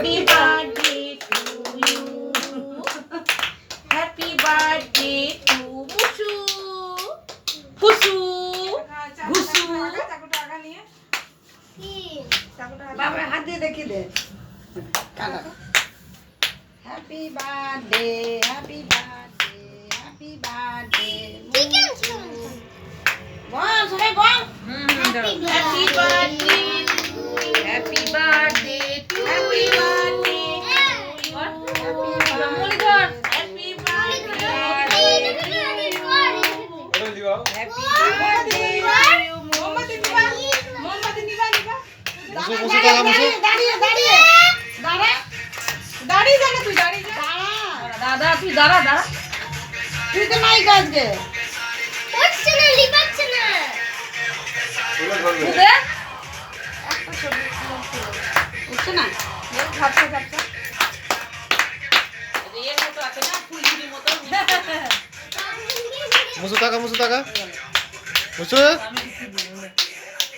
Happy birthday to you. Happy birthday to Mushu. Pushu. Gushu. বাবা হাত দিয়ে দেখি দে happy birthday happy birthday happy birthday বল সবাই বল Happy birthday. Happy birthday to you. Happy birthday. Muridhar. Happy birthday. Happy birthday to you. মোমবাতি নিবা মোমবাতি নিবা নিবা মুসু মুসু টাকা মুসু দাঁড়িয়ে দাঁড়িয়ে দাঁড়া দাঁড়িয়ে যা না তুই দাঁড়িয়ে যা দাদা তুই দাঁড়া দাঁড়া তুই তো নাই গাছকে উদে উঠছে না ঝাপসা ঝাপসা এর মতো আছে না ফুলঝুরির মতো মুসু টাকা মুসু